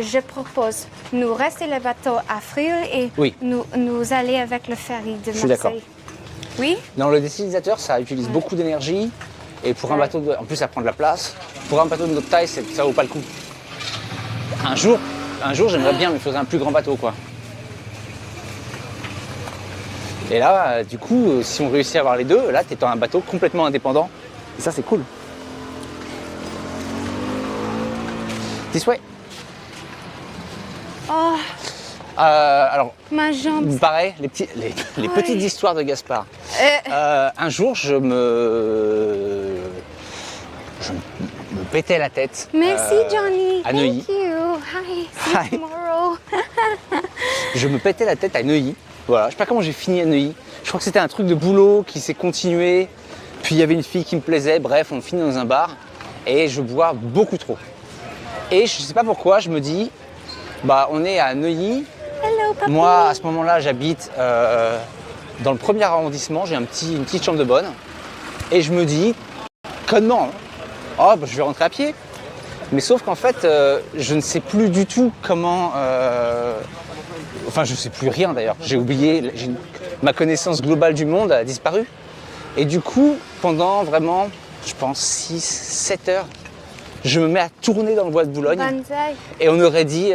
Je propose, nous rester le bateau à Frioul et nous aller avec le ferry de Marseille. Je suis d'accord. Oui? Dans le dessinateur, ça utilise beaucoup d'énergie. Et pour un bateau, en plus, ça prend de la place. Pour un bateau de notre taille, ça vaut pas le coup. Un jour, j'aimerais bien, mais il faudrait un plus grand bateau, quoi. Et là, du coup, si on réussit à avoir les deux, là, tu es dans un bateau complètement indépendant. Et ça, c'est cool. This way. Oh, alors, ma jambe. pareil, les petites histoires de Gaspard. Un jour, je me pétais la tête. Merci, Johnny. À Neuilly. Thank you. Hi. See you tomorrow. Je me pétais la tête à Neuilly. Voilà, je sais pas comment j'ai fini à Neuilly. Je crois que c'était un truc de boulot qui s'est continué. Puis il y avait une fille qui me plaisait. Bref, on finit dans un bar et je bois beaucoup trop. Et je sais pas pourquoi, je me dis, bah on est à Neuilly. Hello, papi. Moi, à ce moment-là, j'habite dans le premier arrondissement. J'ai une petite chambre de bonne. Et je me dis, connement, oh, bah, je vais rentrer à pied. Mais sauf qu'en fait, je ne sais plus du tout comment... Enfin, je ne sais plus rien d'ailleurs. J'ai oublié, ma connaissance globale du monde a disparu. Et du coup, pendant vraiment, je pense, 6-7 heures, je me mets à tourner dans le bois de Boulogne. Banzai. Et on aurait dit,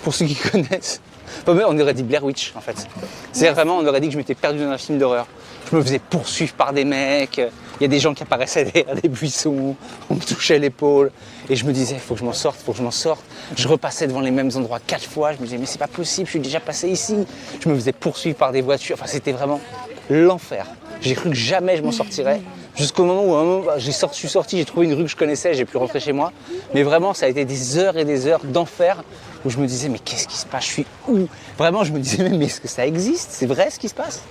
pour ceux qui connaissent, on aurait dit Blair Witch en fait. C'est vraiment, on aurait dit que je m'étais perdu dans un film d'horreur. Je me faisais poursuivre par des mecs, il y a des gens qui apparaissaient derrière des buissons, on me touchait l'épaule. Et je me disais, il faut que je m'en sorte, il faut que je m'en sorte. Je repassais devant les mêmes endroits 4 fois, je me disais, mais c'est pas possible, je suis déjà passé ici. Je me faisais poursuivre par des voitures, enfin c'était vraiment l'enfer. J'ai cru que jamais je m'en sortirais. Jusqu'au moment où je suis sorti, j'ai trouvé une rue que je connaissais, j'ai pu rentrer chez moi. Mais vraiment, ça a été des heures et des heures d'enfer où je me disais, mais qu'est-ce qui se passe? Je suis où? Vraiment, je me disais, mais est-ce que ça existe? C'est vrai ce qui se passe?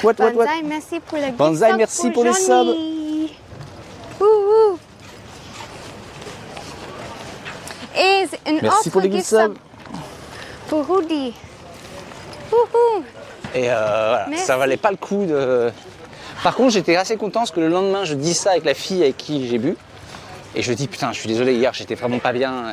What? Banzai, merci pour le Banzai, merci pour les subs. Et une Merci pour les gift subs. Pour Rudy. Wouhou. Et voilà, ça valait pas le coup de... Par contre, j'étais assez content parce que le lendemain, je dis ça avec la fille avec qui j'ai bu. Et je dis, putain, je suis désolé, hier, j'étais vraiment pas bien.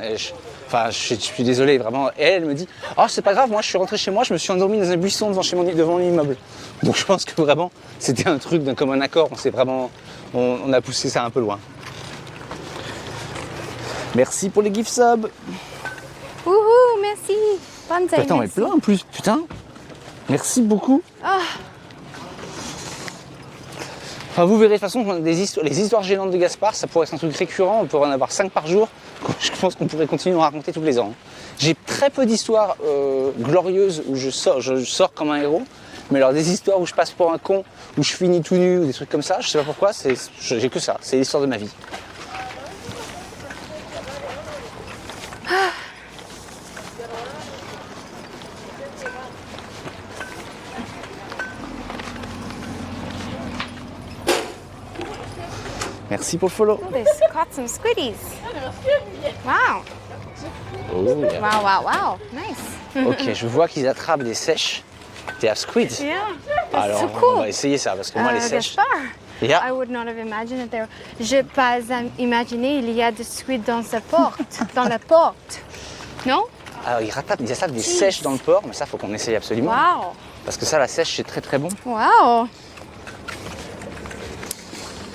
Enfin, je suis désolé, vraiment. Et elle me dit, oh, c'est pas grave, moi, je suis rentré chez moi, je me suis endormi dans un buisson devant l'immeuble. Donc, je pense que vraiment, c'était un truc d'un commun accord. On a poussé ça un peu loin. Merci pour les gift subs. Wouhou, merci. Banzai, Attends, mais plein en plus, putain. Merci beaucoup. Oh. Enfin, vous verrez de toute façon, les histoires gênantes de Gaspard, ça pourrait être un truc récurrent, on pourrait en avoir 5 par jour. Je pense qu'on pourrait continuer à en raconter tous les ans. J'ai très peu d'histoires glorieuses où je sors comme un héros, mais alors des histoires où je passe pour un con, où je finis tout nu, ou des trucs comme ça, je sais pas pourquoi, j'ai que ça, c'est l'histoire de ma vie. Merci pour le follow. Oh, they caught some squiddies. Wow. Oh, yeah. Wow. Nice. Ok, je vois qu'ils attrapent des sèches. They have squid. Yeah, that's Alors, so cool. on va essayer ça, parce que moi, les sèches... Gaspard, Yeah. I would not have imagined it there. Je n'ai pas imaginé il y a des squid dans sa porte, dans la porte. Non? Alors, ils attrapent des sèches dans le port, mais ça, faut qu'on essaye absolument. Wow. Parce que ça, la sèche, c'est très très bon. Wow.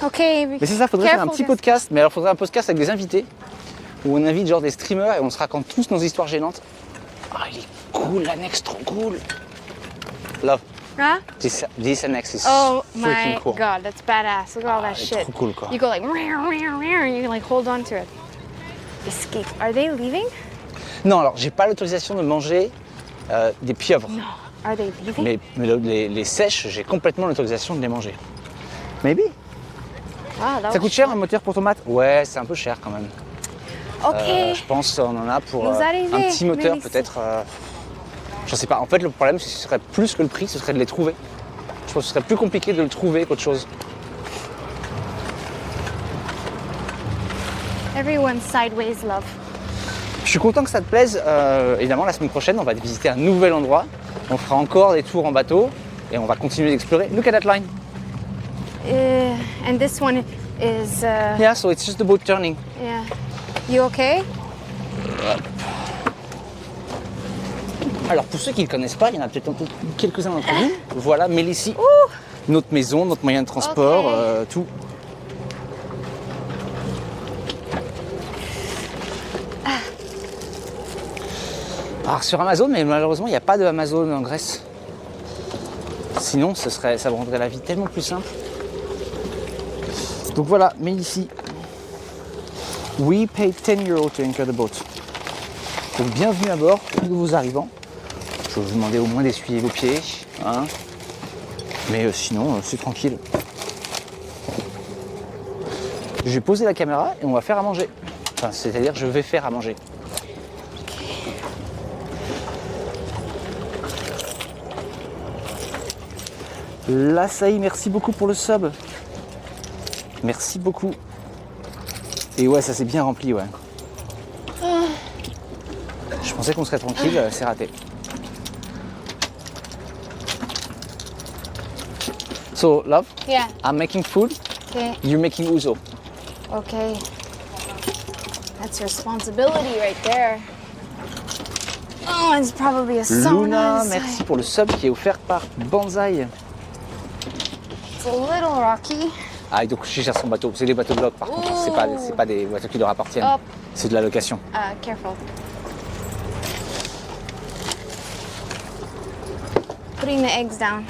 Ok. Mais c'est ça, faudrait faire un petit podcast. Mais alors, faudrait un podcast avec des invités. Où on invite genre des streamers et on se raconte tous nos histoires gênantes. Ah, il est cool, l'annexe, trop cool. Love. Huh? This annex is Oh freaking my cool. God, that's badass. Look at all that C'est shit. trop cool, quoi. You go like, and you can like hold on to it. Escape. Are they leaving? Non, alors, j'ai pas l'autorisation de manger des pieuvres. No. Are they leaving? Mais les sèches, j'ai complètement l'autorisation de les manger. Maybe. Wow, that Ça was coûte cher un moteur pour tomate? Ouais, c'est un peu cher quand même. Ok. Je pense qu'on en a pour Nous un arriver, petit moteur Mélissa. peut-être. Je sais pas. En fait, le problème, ce serait plus que le prix, ce serait de les trouver. Je pense que ce serait plus compliqué de le trouver qu'autre chose. Everyone's sideways love. Je suis content que ça te plaise. Évidemment, la semaine prochaine, on va visiter un nouvel endroit. On fera encore des tours en bateau et on va continuer d'explorer. Look at that line. And this one is. Yeah, so it's just the boat turning. Yeah. You okay? Alors pour ceux qui ne le connaissent pas, il y en a peut-être quelques-uns d'entre vous. Voilà, Mélissie, notre maison, notre moyen de transport, Ok. tout. Alors sur Amazon, mais malheureusement il n'y a pas de Amazon en Grèce. Sinon ça me rendrait la vie tellement plus simple. Donc voilà, Mélissie. We paid 10 euros to anchor the boat. Donc bienvenue à bord, tous nouveaux arrivants. Je vais vous demander au moins d'essuyer vos pieds. Hein. Mais sinon, c'est tranquille. Je vais poser la caméra et on va faire à manger. Enfin, c'est-à-dire je vais faire à manger. L'Açaï, merci beaucoup pour le sub. Merci beaucoup. Et ouais, ça s'est bien rempli, ouais. Je pensais qu'on serait tranquille, c'est raté. So, love, Yeah. I'm making food, Okay. you're making ouzo. Okay. That's responsibility right there. Oh, it's probably a sauna. Luna, inside. merci pour le sub qui est offert par Banzai. It's a little rocky. Ah, et donc je cherche son bateau. C'est des bateaux de loc par contre. C'est pas des bateaux qui leur appartiennent. Hop. C'est de la location. Careful. Putting the eggs down.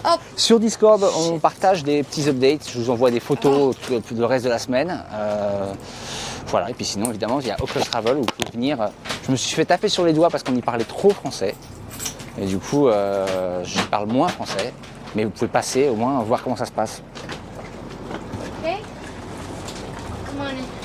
Oh, Sur Discord, on partage des petits updates. Je vous envoie des photos tout le reste de la semaine. Voilà. Et puis sinon, évidemment, il y a Oculus Travel où vous pouvez venir. Je me suis fait taper sur les doigts parce qu'on y parlait trop français. Et du coup, je parle moins français. Mais vous pouvez passer au moins voir comment ça se passe. okay. Come on in.